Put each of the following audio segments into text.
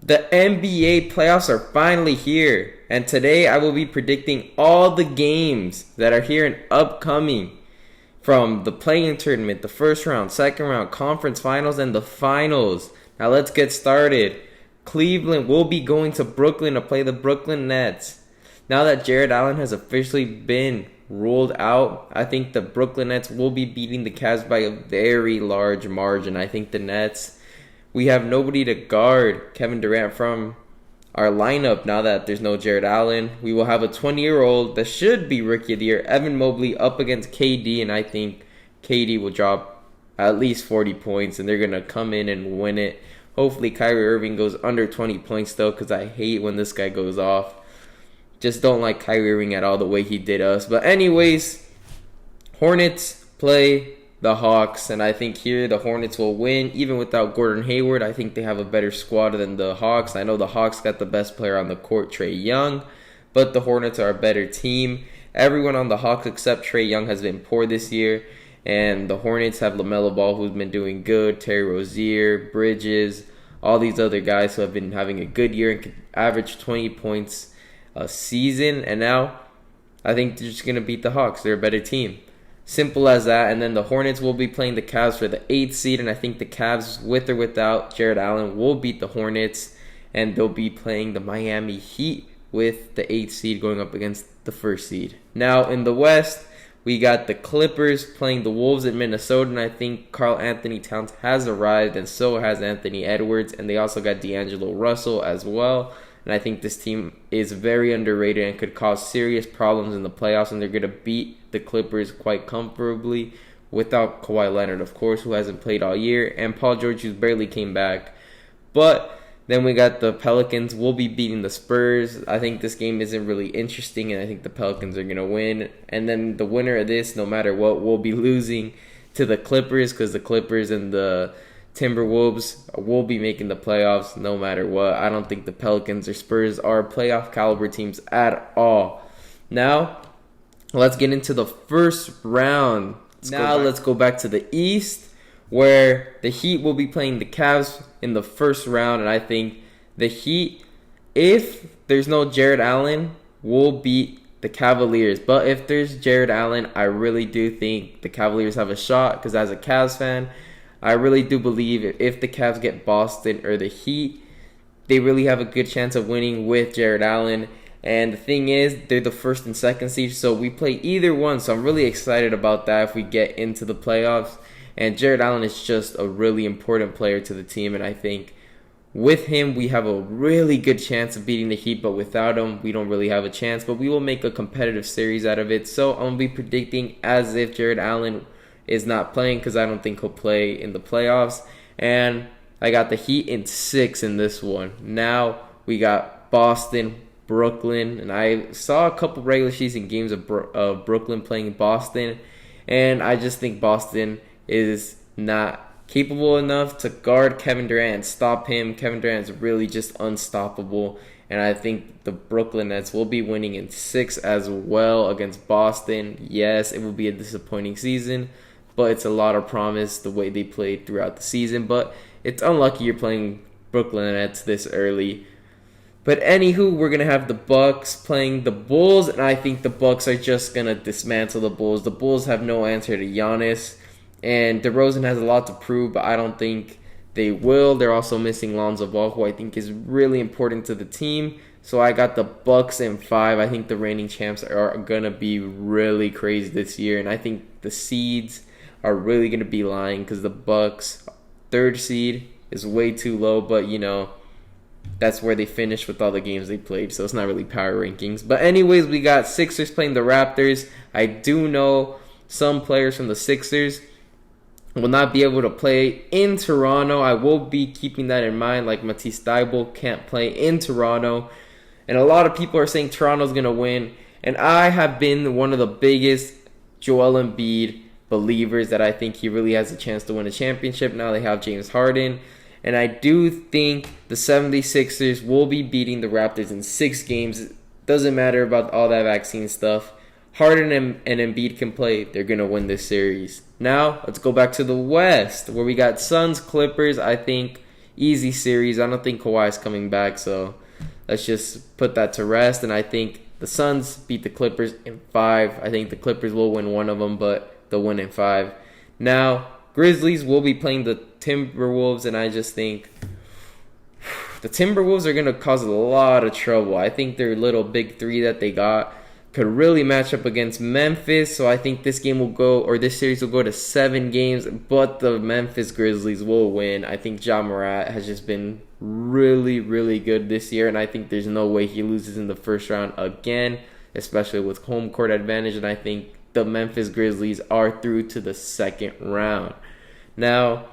The NBA playoffs are finally here, and today I will be predicting all the games that are here and upcoming from the play-in tournament, the first round, second round, conference finals, and the finals. Now let's get started. Cleveland will be going to Brooklyn to play the Brooklyn Nets. Now that Jared Allen has officially been ruled out, I think the Brooklyn Nets will be beating the Cavs by a very large margin. I think the Nets, we have nobody to guard Kevin Durant from our lineup now that there's no Jared Allen. We will have a 20-year-old that should be Rookie of the Year, Evan Mobley, up against KD, and I think KD will drop at least 40 points, and they're going to come in and win it. Hopefully Kyrie Irving goes under 20 points, though, because I hate when this guy goes off. Just don't like Kyrie Irving at all the way he did us. But anyways, Hornets play the Hawks, and I think here the Hornets will win. Even without Gordon Hayward, I think they have a better squad than the Hawks. I know the Hawks got the best player on the court, Trae Young, but the Hornets are a better team. Everyone on the Hawks except Trae Young has been poor this year, and the Hornets have LaMelo Ball, who's been doing good, Terry Rozier, Bridges, all these other guys who have been having a good year and could average 20 points a season, and now I think they're just going to beat the Hawks. They're a better team. Simple as that. And then the Hornets will be playing the Cavs for the 8th seed, and I think the Cavs, with or without Jared Allen, will beat the Hornets, and they'll be playing the Miami Heat with the 8th seed going up against the 1st seed. Now in the West, we got the Clippers playing the Wolves in Minnesota, and I think Karl Anthony Towns has arrived, and so has Anthony Edwards, and they also got D'Angelo Russell as well. And I think this team is very underrated and could cause serious problems in the playoffs, and they're going to beat the Clippers quite comfortably without Kawhi Leonard, of course, who hasn't played all year, and Paul George, who barely came back. But then we got the Pelicans will be beating the Spurs. I think this game isn't really interesting, and I think the Pelicans are going to win. And then the winner of this, no matter what, will be losing to the Clippers, because the Clippers and the Timberwolves will be making the playoffs no matter what. I don't think the Pelicans or Spurs are playoff caliber teams at all. Now, let's get into the first round. Let's go back to the East, where the Heat will be playing the Cavs in the first round. And I think the Heat, if there's no Jared Allen, will beat the Cavaliers. But if there's Jared Allen, I really do think the Cavaliers have a shot, because as a Cavs fan, I really do believe if the Cavs get Boston or the Heat, they really have a good chance of winning with Jared Allen. And the thing is, they're the 1st and 2nd seed, so we play either one. So I'm really excited about that if we get into the playoffs. And Jared Allen is just a really important player to the team, and I think with him, we have a really good chance of beating the Heat, but without him, we don't really have a chance. But we will make a competitive series out of it. So I'm going to be predicting as if Jared Allen is not playing, because I don't think he'll play in the playoffs. And I got the Heat in 6 in this one. Now we got Boston, Brooklyn, and I saw a couple regular season games of Brooklyn playing Boston, and I just think Boston is not capable enough to guard Kevin Durant and stop him. Kevin Durant is really just unstoppable, and I think the Brooklyn Nets will be winning in 6 as well against Boston. Yes, it will be a disappointing season, but it's a lot of promise the way they played throughout the season. But it's unlucky you're playing Brooklyn Nets this early. But anywho, we're going to have the Bucks playing the Bulls, and I think the Bucks are just going to dismantle the Bulls. The Bulls have no answer to Giannis, and DeRozan has a lot to prove, but I don't think they will. They're also missing Lonzo Ball, who I think is really important to the team. So I got the Bucks in 5. I think the reigning champs are going to be really crazy this year, and I think the seeds are really going to be lying, because the Bucks 3rd seed is way too low, but that's where they finished with all the games they played, so it's not really power rankings. But anyways, we got Sixers playing the Raptors. I do know some players from the Sixers will not be able to play in Toronto. I will be keeping that in mind, like Matisse Thybulle can't play in Toronto. And a lot of people are saying Toronto's going to win, and I have been one of the biggest Joel Embiid believers that I think he really has a chance to win a championship. Now they have James Harden, and I do think the 76ers will be beating the Raptors in 6 games. It doesn't matter about all that vaccine stuff. Harden and Embiid can play. They're going to win this series. Now, let's go back to the West, where we got Suns, Clippers. I think easy series. I don't think Kawhi's coming back, so let's just put that to rest. And I think the Suns beat the Clippers in 5. I think the Clippers will win one of them, but they'll win in 5. Now, Grizzlies will be playing the Timberwolves, and I just think the Timberwolves are going to cause a lot of trouble. I think their little big three that they got could really match up against Memphis. So I think this series will go to 7 games, but the Memphis Grizzlies will win. I think Ja Morant has just been really, really good this year, and I think there's no way he loses in the first round again, especially with home court advantage. And I think the Memphis Grizzlies are through to the second round. Now,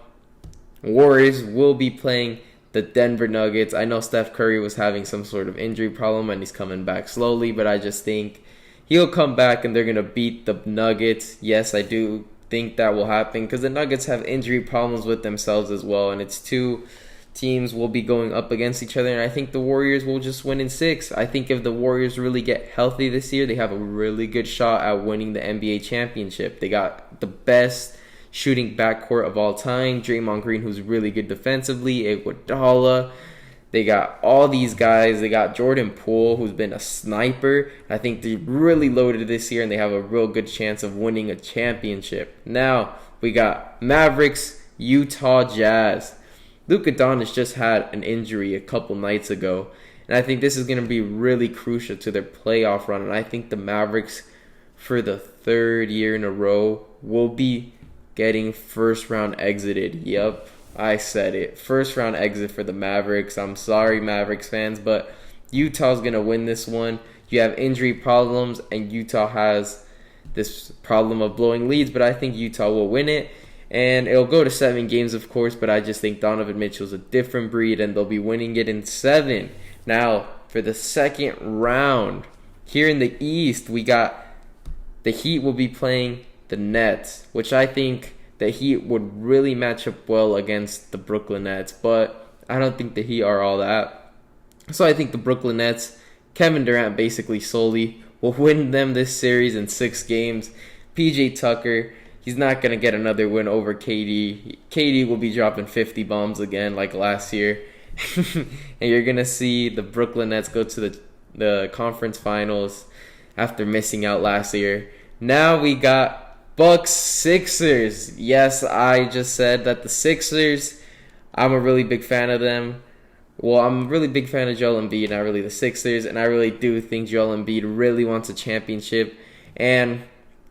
Warriors will be playing the Denver Nuggets. I know Steph Curry was having some sort of injury problem and he's coming back slowly, but I just think he'll come back and they're going to beat the Nuggets. Yes, I do think that will happen because the Nuggets have injury problems with themselves as well, and it's 2 teams will be going up against each other, and I think the Warriors will just win in 6. I think if the Warriors really get healthy this year, they have a really good shot at winning the NBA championship. They got the best shooting backcourt of all time. Draymond Green, who's really good defensively. Iguodala. They got all these guys. They got Jordan Poole, who's been a sniper. I think they're really loaded this year, and they have a real good chance of winning a championship. Now, we got Mavericks, Utah Jazz. Luka Doncic just had an injury a couple nights ago, and I think this is going to be really crucial to their playoff run. And I think the Mavericks, for the 3rd year in a row, will be getting first round exited. Yep, I said it. First round exit for the Mavericks. I'm sorry, Mavericks fans, but Utah's going to win this one. You have injury problems, and Utah has this problem of blowing leads, but I think Utah will win it. And it'll go to 7 games, of course, but I just think Donovan Mitchell's a different breed, and they'll be winning it in 7. Now, for the second round, here in the East, we got the Heat will be playing the Nets, which I think the Heat would really match up well against the Brooklyn Nets, but I don't think the Heat are all that. So I think the Brooklyn Nets, Kevin Durant basically solely, will win them this series in 6 games. PJ Tucker, he's not going to get another win over KD. KD will be dropping 50 bombs again like last year. And you're going to see the Brooklyn Nets go to the conference finals after missing out last year. Now we got Bucks Sixers. Yes, I just said that the Sixers, I'm a really big fan of them. Well, I'm a really big fan of Joel Embiid, not really the Sixers, and I really do think Joel Embiid really wants a championship, and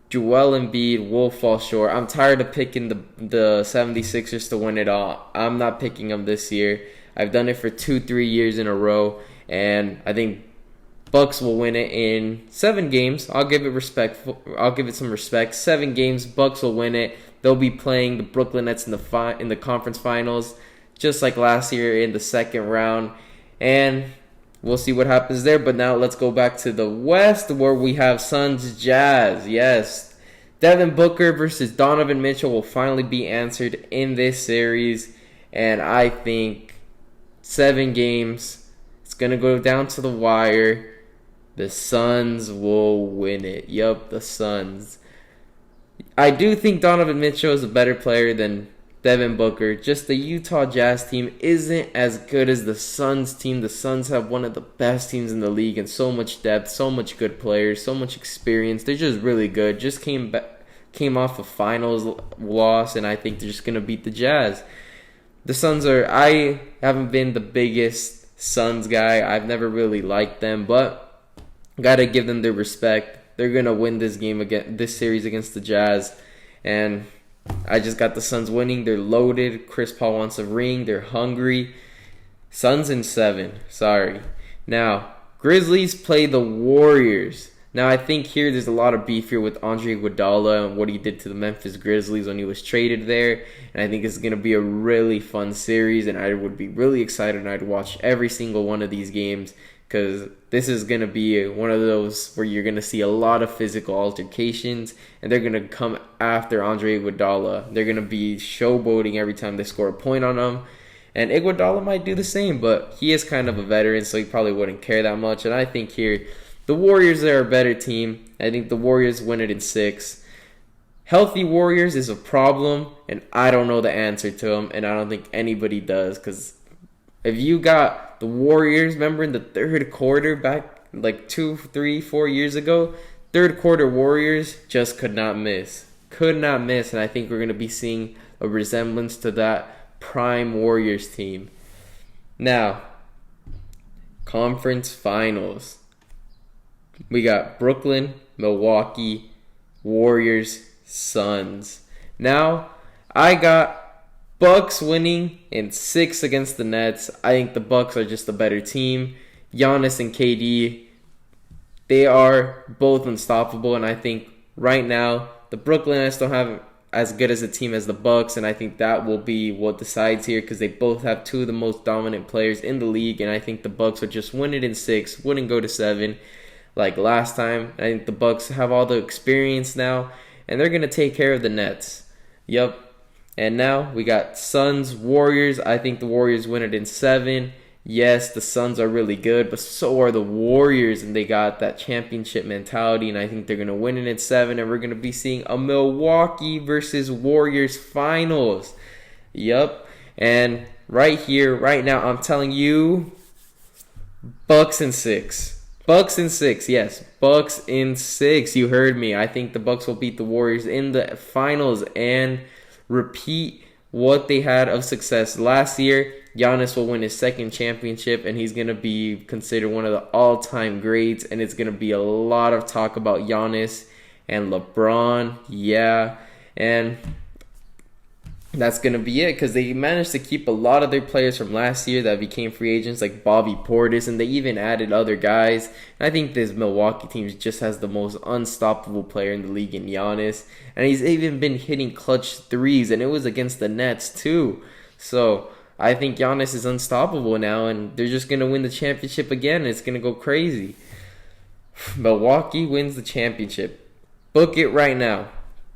Joel Embiid will fall short. I'm tired of picking the 76ers to win it all. I'm not picking them this year. I've done it for 2-3 years in a row, and I think Bucks will win it in 7 games. I'll give it some respect. 7 games, Bucks will win it. They'll be playing the Brooklyn Nets in the conference finals, just like last year in the second round. And we'll see what happens there. But now let's go back to the West, where we have Suns Jazz. Yes, Devin Booker versus Donovan Mitchell will finally be answered in this series. And I think 7 games. It's going to go down to the wire. The Suns will win it. Yup, the Suns. I do think Donovan Mitchell is a better player than Devin Booker. Just the Utah Jazz team isn't as good as the Suns team. The Suns have one of the best teams in the league and so much depth, so much good players, so much experience. They're just really good. Just came off a finals loss, and I think they're just going to beat the Jazz. The Suns I haven't been the biggest Suns guy. I've never really liked them, but gotta give them their respect. They're gonna win this series against the Jazz, and I just got the Suns winning. They're loaded. Chris Paul wants a ring. They're hungry. Suns in 7. Sorry. Now, Grizzlies play the Warriors. Now, I think here there's a lot of beef here with Andre Iguodala and what he did to the Memphis Grizzlies when he was traded there. And I think it's going to be a really fun series, and I would be really excited, and I'd watch every single one of these games, because this is going to be one of those where you're going to see a lot of physical altercations, and they're going to come after Andre Iguodala. They're going to be showboating every time they score a point on him. And Iguodala might do the same, but he is kind of a veteran, so he probably wouldn't care that much. And I think here, the Warriors are a better team. I think the Warriors win it in 6. Healthy Warriors is a problem, and I don't know the answer to them, and I don't think anybody does, because If you got the Warriors, remember in the third quarter back like 2, 3, 4 years ago, third quarter Warriors just could not miss. Could not miss, and I think we're going to be seeing a resemblance to that prime Warriors team. Now, conference finals. We got Brooklyn, Milwaukee, Warriors, Suns. Now, I got Bucks winning in 6 against the Nets. I think the Bucks are just a better team. Giannis and KD, they are both unstoppable, and I think right now the Brooklyn Nets don't have as good as a team as the Bucks, and I think that will be what decides here because they both have two of the most dominant players in the league, and I think the Bucks would just win it in 6, wouldn't go to 7 like last time. I think the Bucks have all the experience now, and they're going to take care of the Nets. Yep. And now we got Suns, Warriors. I think the Warriors win it in 7. Yes, the Suns are really good, but so are the Warriors, and they got that championship mentality, and I think they're going to win it in 7, and we're going to be seeing a Milwaukee versus Warriors finals. Yup. And right here, right now, I'm telling you, Bucks in 6. Bucks in 6, yes. Bucks in 6. You heard me. I think the Bucks will beat the Warriors in the finals and repeat what they had of success last year. Giannis will win his 2nd championship, and he's going to be considered one of the all-time greats, and it's going to be a lot of talk about Giannis and LeBron. Yeah, and that's going to be it because they managed to keep a lot of their players from last year that became free agents like Bobby Portis, and they even added other guys. I think this Milwaukee team just has the most unstoppable player in the league in Giannis, and he's even been hitting clutch threes, and it was against the Nets too. So I think Giannis is unstoppable now, and they're just going to win the championship again. It's going to go crazy. Milwaukee wins the championship. Book it right now.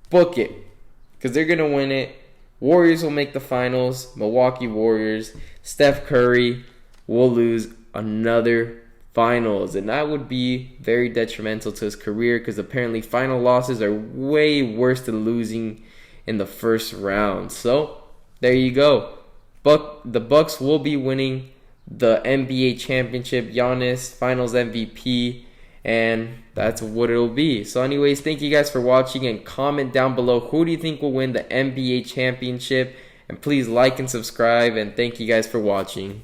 Book it because they're going to win it. Warriors will make the finals. Milwaukee Warriors. Steph Curry will lose another finals, and that would be very detrimental to his career because apparently final losses are way worse than losing in the first round. So there you go. The Bucks will be winning the NBA championship. Giannis, finals MVP, and that's what it'll be. So anyways, thank you guys for watching, and comment down below who do you think will win the NBA championship, and please like and subscribe, and thank you guys for watching.